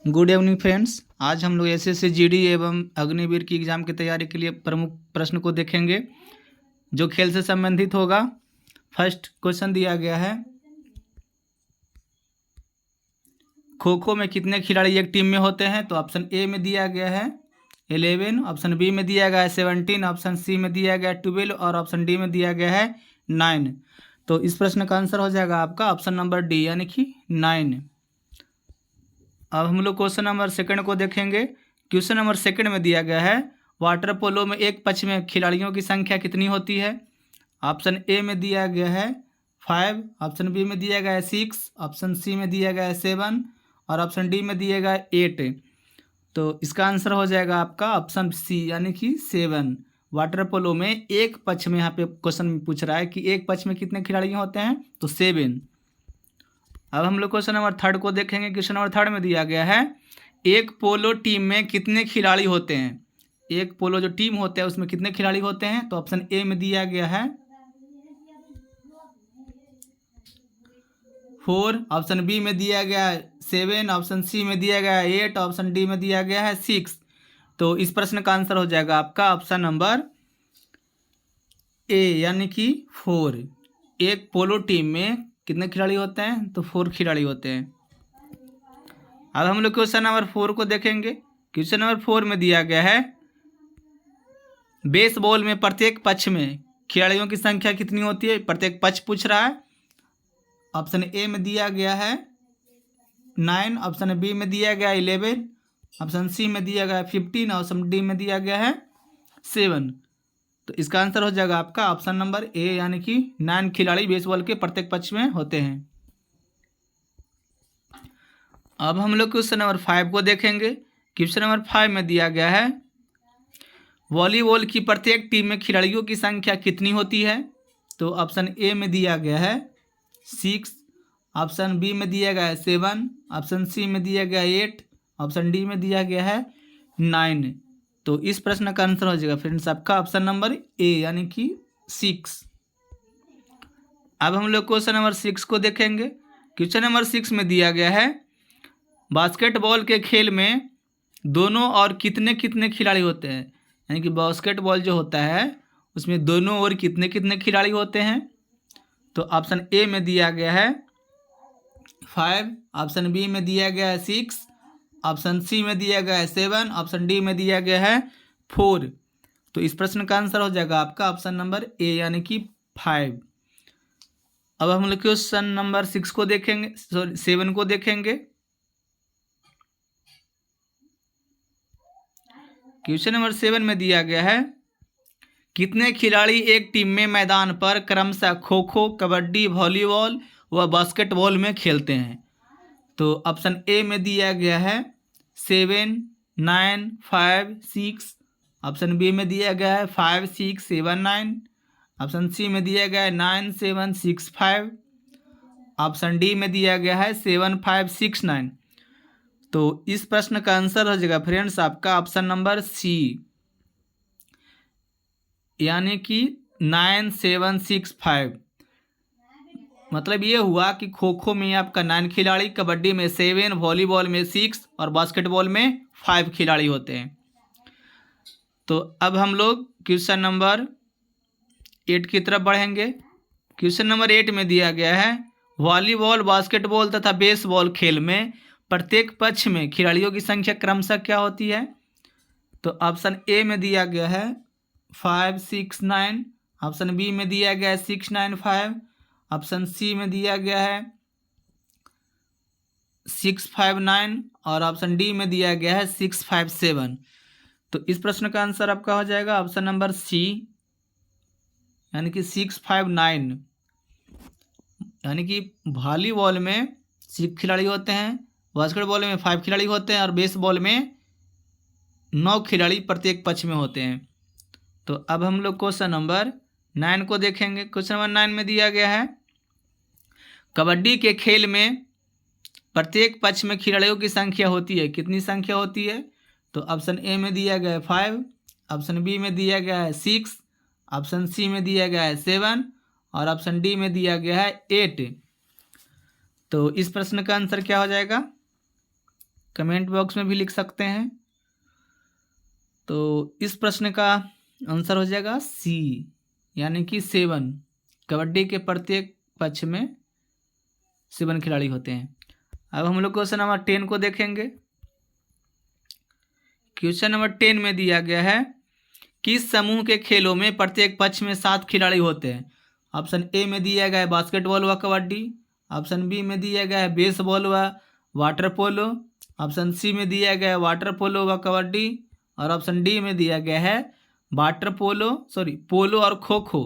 Good evening friends. आज हम लोग एसएससी जीडी एवं अग्निवीर की एग्ज़ाम की तैयारी के लिए प्रमुख प्रश्न को देखेंगे जो खेल से संबंधित होगा। फर्स्ट क्वेश्चन दिया गया है, खो खो में कितने खिलाड़ी एक टीम में होते हैं? तो ऑप्शन ए में दिया गया है 11, ऑप्शन बी में दिया गया है 17, ऑप्शन सी में दिया गया है 12 और ऑप्शन डी में दिया गया है 9। तो इस प्रश्न का आंसर हो जाएगा आपका ऑप्शन नंबर डी यानी कि 9। अब हम लोग क्वेश्चन नंबर सेकंड को देखेंगे। क्वेश्चन नंबर सेकंड में दिया गया है, वाटर पोलो में एक पक्ष में खिलाड़ियों की संख्या कितनी होती है? ऑप्शन ए में दिया गया है 5, ऑप्शन बी में दिया गया है 6, ऑप्शन सी में दिया गया है 7 और ऑप्शन डी में दिया गया है 8। तो इसका आंसर हो जाएगा आपका ऑप्शन सी यानी कि 7। वाटर पोलो में एक पक्ष में, यहाँ पे क्वेश्चन पूछ रहा है कि एक पक्ष में कितने खिलाड़ी होते हैं, तो 7। अब हम लोग क्वेश्चन नंबर थर्ड को देखेंगे। क्वेश्चन नंबर थर्ड में दिया गया है, एक पोलो टीम में कितने खिलाड़ी होते हैं? एक पोलो जो टीम होता है उसमें कितने खिलाड़ी होते हैं? तो ऑप्शन ए में दिया गया है 4, ऑप्शन बी में दिया गया है 7, ऑप्शन सी में दिया गया है 8, ऑप्शन डी में दिया गया है 6। तो इस प्रश्न का आंसर हो जाएगा आपका ऑप्शन नंबर ए यानी कि 4। एक पोलो टीम में कितने खिलाड़ी होते हैं? तो 4 खिलाड़ी होते हैं। अब हम लोग क्वेश्चन नंबर 4 को देखेंगे। क्वेश्चन नंबर 4 में दिया गया है, बेसबॉल में प्रत्येक पक्ष में खिलाड़ियों की संख्या कितनी होती है? प्रत्येक पक्ष पूछ रहा है। ऑप्शन ए में दिया गया है 9, ऑप्शन बी में दिया गया है 11, ऑप्शन सी में दिया गया है 15, ऑप्शन डी में दिया गया है 7। तो इसका आंसर हो जाएगा आपका ऑप्शन नंबर ए यानी कि 9 खिलाड़ी बेसबॉल के प्रत्येक पक्ष में होते हैं। अब हम लोग क्वेश्चन नंबर 5 को देखेंगे। क्वेश्चन नंबर 5 में दिया गया है, वॉलीबॉल की प्रत्येक टीम में खिलाड़ियों की संख्या कितनी होती है? तो ऑप्शन ए में दिया गया है 6, ऑप्शन बी में दिया गया है 7, ऑप्शन सी में दिया गया है 8, ऑप्शन डी में दिया गया है 9। तो इस प्रश्न का आंसर हो जाएगा फ्रेंड्स आपका ऑप्शन नंबर ए यानी कि 6। अब हम लोग क्वेश्चन नंबर 6 को देखेंगे। क्वेश्चन नंबर 6 में दिया गया है, बास्केटबॉल के खेल में दोनों और कितने कितने खिलाड़ी होते हैं? यानी कि बास्केटबॉल जो होता है उसमें दोनों ओर कितने कितने खिलाड़ी होते हैं? तो ऑप्शन ए में दिया गया है 5, ऑप्शन बी में दिया गया है 6, ऑप्शन सी में दिया गया है 7, ऑप्शन डी में दिया गया है 4। तो इस प्रश्न का आंसर हो जाएगा आपका ऑप्शन नंबर ए यानी कि 5। अब हम लोग क्वेश्चन नंबर 6 को देखेंगे, सॉरी 7 को देखेंगे। क्वेश्चन नंबर 7 में दिया गया है, कितने खिलाड़ी एक टीम में मैदान पर क्रमशः खो खो, कबड्डी, वॉलीबॉल व बास्केटबॉल में खेलते हैं? तो ऑप्शन ए में दिया गया है 7, 9, 5, 6, ऑप्शन बी में दिया गया है 5, 6, 7, 9, ऑप्शन सी में दिया गया है 9, 7, 6, 5, ऑप्शन डी में दिया गया है 7, 5, 6, 9। तो इस प्रश्न का आंसर हो जाएगा फ्रेंड्स आपका ऑप्शन नंबर सी यानी कि 9, 7, 6, 5। मतलब ये हुआ कि खो खो में आपका 9 खिलाड़ी, कबड्डी में 7, वॉलीबॉल में 6 और बास्केटबॉल में 5 खिलाड़ी होते हैं। तो अब हम लोग क्वेश्चन नंबर 8 की तरफ बढ़ेंगे। क्वेश्चन नंबर 8 में दिया गया है, वॉलीबॉल, बास्केटबॉल तथा बेसबॉल खेल में प्रत्येक पक्ष में खिलाड़ियों की संख्या क्रमशः क्या होती है? तो ऑप्शन ए में दिया गया है 5, 6, 9, ऑप्शन बी में दिया गया है 6, 9, 5, ऑप्शन सी में दिया गया है 6, 5, 9 और ऑप्शन डी में दिया गया है 6, 5, 7। तो इस प्रश्न का आंसर आपका हो जाएगा ऑप्शन नंबर सी यानी कि 6, 5, 9। यानी कि वॉलीबॉल में 6 खिलाड़ी होते हैं, बास्केटबॉल में 5 खिलाड़ी होते हैं और बेसबॉल में 9 खिलाड़ी प्रत्येक पक्ष में होते हैं। तो अब हम लोग क्वेश्चन नंबर 9 को देखेंगे। क्वेश्चन नंबर 9 में दिया गया है, कबड्डी के खेल में प्रत्येक पक्ष में खिलाड़ियों की संख्या होती है, कितनी संख्या होती है? तो ऑप्शन ए में दिया गया है 5, ऑप्शन बी में दिया गया है 6, ऑप्शन सी में दिया गया है 7 और ऑप्शन डी में दिया गया है 8। तो इस प्रश्न का आंसर क्या हो जाएगा? कमेंट बॉक्स में भी लिख सकते हैं। तो इस प्रश्न का आंसर हो जाएगा सी, यानी कि 7। कबड्डी के प्रत्येक पक्ष में 7 खिलाड़ी होते हैं। अब हम लोग क्वेश्चन नंबर 10 को देखेंगे। क्वेश्चन नंबर 10 में दिया गया है, किस समूह के खेलों में प्रत्येक पक्ष में 7 खिलाड़ी होते हैं? ऑप्शन ए में दिया गया है बास्केटबॉल व कबड्डी, ऑप्शन बी में दिया गया है बेसबॉल व वाटर पोलो, ऑप्शन सी में दिया गया है वाटर पोलो व कबड्डी, और ऑप्शन डी में दिया गया है पोलो और खो खो।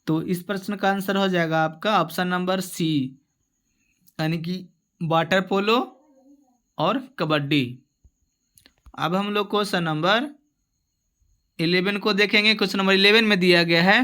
तो इस प्रश्न का आंसर हो जाएगा आपका ऑप्शन नंबर सी, यानी कि वाटर पोलो और कबड्डी। अब हम लोग क्वेश्चन नंबर 11 को देखेंगे। क्वेश्चन नंबर 11 में दिया गया है,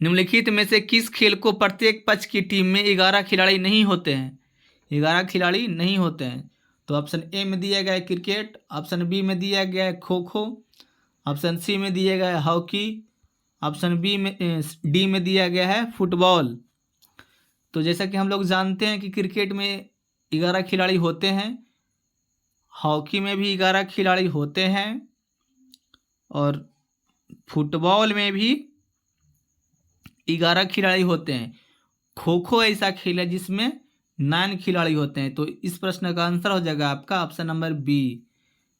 निम्नलिखित में से किस खेल को प्रत्येक पक्ष की टीम में 11 खिलाड़ी नहीं होते हैं? 11 खिलाड़ी नहीं होते हैं। तो ऑप्शन ए में दिया गया है क्रिकेट, ऑप्शन बी में दिया गया है खो खो, ऑप्शन सी में दिया गया है हॉकी, ऑप्शन डी में दिया गया है फुटबॉल। तो जैसा कि हम लोग जानते हैं कि क्रिकेट में 11 खिलाड़ी होते हैं, हॉकी में भी 11 खिलाड़ी होते हैं, और फुटबॉल में भी 11 खिलाड़ी होते हैं। खो खो ऐसा खेल है जिसमें 9 खिलाड़ी होते हैं। तो इस प्रश्न का आंसर हो जाएगा आपका ऑप्शन नंबर बी,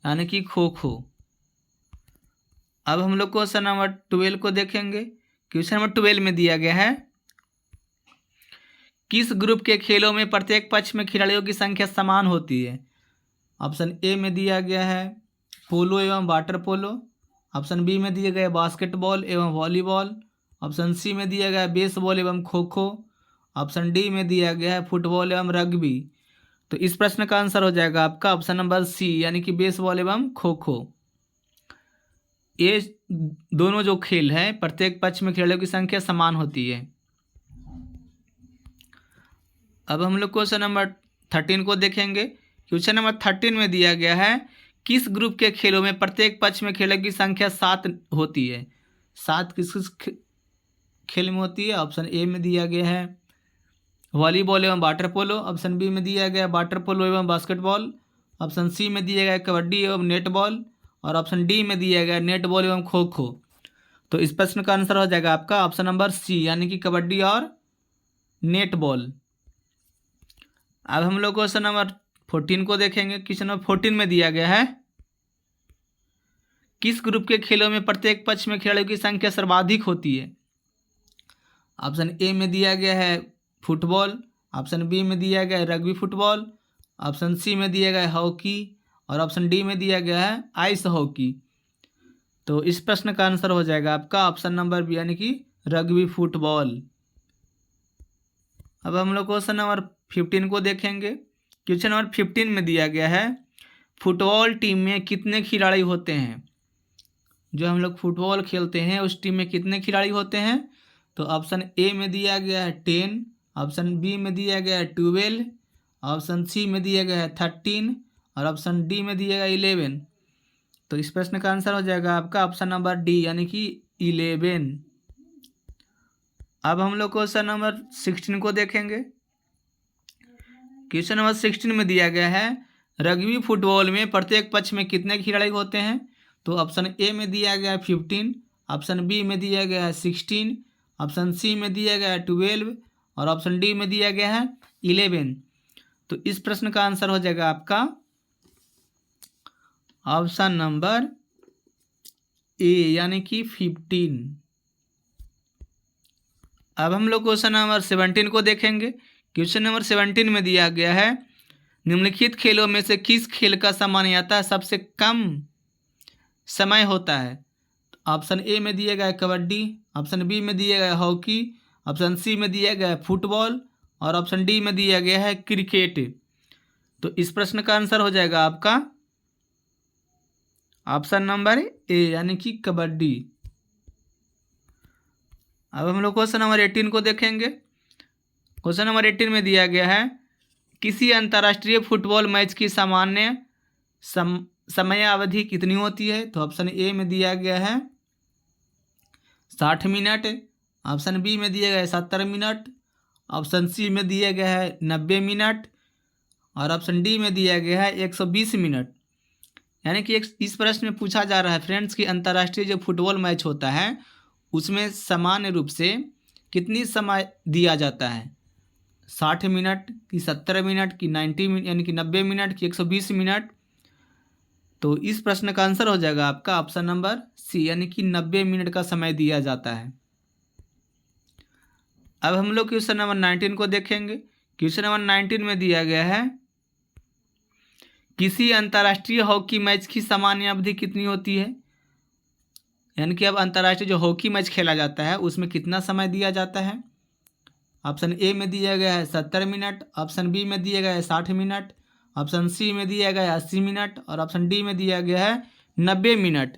यानी कि खो खो। अब हम लोग क्वेश्चन नंबर 12 को देखेंगे। क्वेश्चन नंबर 12 में दिया गया है, किस ग्रुप के खेलों में प्रत्येक पक्ष में खिलाड़ियों की संख्या समान होती है? ऑप्शन ए में दिया गया है पोलो एवं वाटर पोलो, ऑप्शन बी में दिया गया है बास्केटबॉल एवं वॉलीबॉल, ऑप्शन सी में दिया गया है बेसबॉल एवं खो खो, ऑप्शन डी में दिया गया है फुटबॉल एवं रग्बी। तो इस प्रश्न का आंसर हो जाएगा आपका ऑप्शन नंबर सी, यानी कि बेसबॉल एवं खो खो। ये दोनों जो खेल हैं प्रत्येक पक्ष में खिलाड़ियों की संख्या समान होती है। अब हम लोग क्वेश्चन नंबर 13 को देखेंगे। क्वेश्चन नंबर 13 में दिया गया है, किस ग्रुप के खेलों में प्रत्येक पक्ष में खिलाड़ियों की संख्या 7 होती है? 7 किस खेल में होती है? ऑप्शन ए में दिया गया है वॉलीबॉल एवं वाटर पोलो, ऑप्शन बी में दिया गया वाटर पोलो एवं बास्केटबॉल, ऑप्शन सी में दिया गया कबड्डी एवं नेटबॉल, और ऑप्शन डी में दिया गया नेटबॉल एवं खो खो। तो इस प्रश्न का आंसर हो जाएगा आपका ऑप्शन नंबर सी, यानी कि कबड्डी और नेटबॉल। अब हम लोग क्वेश्चन नंबर 14 को देखेंगे। क्वेश्चन नंबर 14 में दिया गया है, किस ग्रुप के खेलों में प्रत्येक पक्ष में खिलाड़ियों की संख्या सर्वाधिक होती है? ऑप्शन ए में दिया गया है फुटबॉल, ऑप्शन बी में दिया गया है रग्बी फुटबॉल, ऑप्शन सी में दिया गया है हॉकी, और ऑप्शन डी में दिया गया है आइस हॉकी। तो इस प्रश्न का आंसर हो जाएगा आपका ऑप्शन नंबर बी, यानी कि रग्बी फुटबॉल। अब हम लोग क्वेश्चन नंबर 15 को देखेंगे। क्वेश्चन नंबर 15 में दिया गया है, फुटबॉल टीम में कितने खिलाड़ी होते हैं? जो हम लोग फुटबॉल खेलते हैं उस टीम में कितने खिलाड़ी होते हैं? तो ऑप्शन ए में दिया गया है 10, ऑप्शन बी में दिया गया है 12, ऑप्शन सी में दिया गया है 13, और ऑप्शन डी में दिया गया 11। तो इस प्रश्न का आंसर हो जाएगा आपका ऑप्शन नंबर डी, यानी कि 11। अब हम लोग क्वेश्चन नंबर 16 को देखेंगे। क्वेश्चन नंबर 16 में दिया गया है, रग्बी फुटबॉल में प्रत्येक पक्ष में कितने खिलाड़ी होते हैं? तो ऑप्शन ए में दिया गया है 15, ऑप्शन बी में दिया गया है 16, ऑप्शन सी में दिया गया है 12, और ऑप्शन डी में दिया गया है 11। तो इस प्रश्न का आंसर हो जाएगा आपका ऑप्शन नंबर ए, यानी कि 15। अब हम लोग क्वेश्चन नंबर 17 को देखेंगे। क्वेश्चन नंबर 17 में दिया गया है, निम्नलिखित खेलों में से किस खेल का सामान्यतः सबसे कम समय होता है? ऑप्शन ए में दिया गया है कबड्डी, ऑप्शन बी में दिया गया है हॉकी, ऑप्शन सी में दिया गया है फुटबॉल, और ऑप्शन डी में दिया गया है क्रिकेट। तो इस प्रश्न का आंसर हो जाएगा आपका ऑप्शन नंबर ए, यानी कि कबड्डी। अब हम लोग क्वेश्चन नंबर 18 को देखेंगे। क्वेश्चन नंबर 18 में दिया गया है, किसी अंतर्राष्ट्रीय फुटबॉल मैच की सामान्य समयावधि कितनी होती है? तो ऑप्शन ए में दिया गया है 60 मिनट, ऑप्शन बी में दिया गया है 70 मिनट, ऑप्शन सी में दिया गया है 90 मिनट, और ऑप्शन डी में दिया गया है 120 मिनट। यानी कि इस प्रश्न में पूछा जा रहा है फ्रेंड्स कि अंतर्राष्ट्रीय जो फुटबॉल मैच होता है उसमें सामान्य रूप से कितनी समय दिया जाता है, 60 मिनट कि 70 मिनट कि 90 मिनट यानी कि 90 मिनट कि 120 मिनट। तो इस प्रश्न का आंसर हो जाएगा आपका ऑप्शन नंबर सी, यानी कि 90 मिनट का समय दिया जाता है। अब हम लोग क्वेश्चन नंबर 19 को देखेंगे। क्वेश्चन नंबर 19 में दिया गया है किसी अंतर्राष्ट्रीय हॉकी मैच की सामान्य अवधि कितनी होती है। यानी कि अब अंतर्राष्ट्रीय जो हॉकी मैच खेला जाता है उसमें कितना समय दिया जाता है। ऑप्शन ए में दिया गया है 70 मिनट, ऑप्शन बी में दिया गया है 60 मिनट, ऑप्शन सी में दिया गया है 80 मिनट और ऑप्शन डी में दिया गया है 90 मिनट।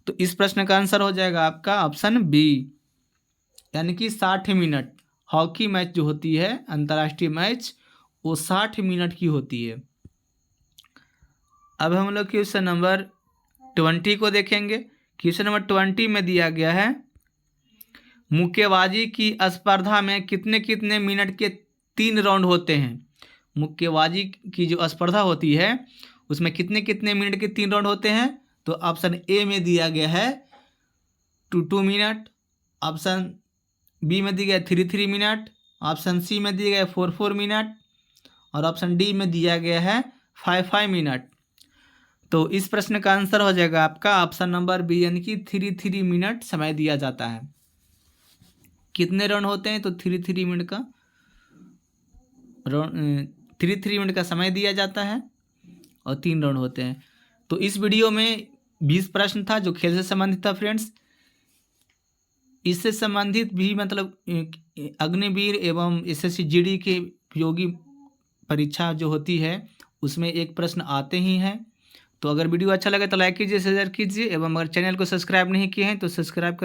तो इस प्रश्न का आंसर हो जाएगा आपका ऑप्शन बी, यानी कि 60 मिनट। हॉकी मैच जो होती है अंतर्राष्ट्रीय मैच वो 60 मिनट की होती है। अब हम लोग क्वेश्चन नंबर 20 को देखेंगे। क्वेश्चन नंबर 20 में दिया गया है मुक्केबाजी की स्पर्धा में कितने कितने मिनट के 3 राउंड होते हैं। मुक्केबाजी की जो स्पर्धा होती है उसमें कितने कितने मिनट के 3 राउंड होते हैं। तो ऑप्शन ए में दिया गया है 2 मिनट, ऑप्शन बी में दिया गया 3 मिनट, ऑप्शन सी में दिया गया 4 मिनट और ऑप्शन डी में दिया गया है 5 मिनट। तो इस प्रश्न का आंसर हो जाएगा आपका ऑप्शन नंबर बी, यानी कि 3 मिनट समय दिया जाता है। कितने राउंड होते हैं तो 3 मिनट का 3 मिनट का समय दिया जाता है और 3 राउंड होते हैं। तो इस वीडियो में 20 प्रश्न था जो खेल से संबंधित था फ्रेंड्स। इससे संबंधित भी मतलब अग्निवीर एवं एसएससी जीडी के उपयोगी परीक्षा जो होती है उसमें एक प्रश्न आते ही हैं। तो अगर वीडियो अच्छा लगे तो लाइक कीजिए, शेयर कीजिए एवं अगर चैनल को सब्सक्राइब नहीं किए हैं तो सब्सक्राइब कर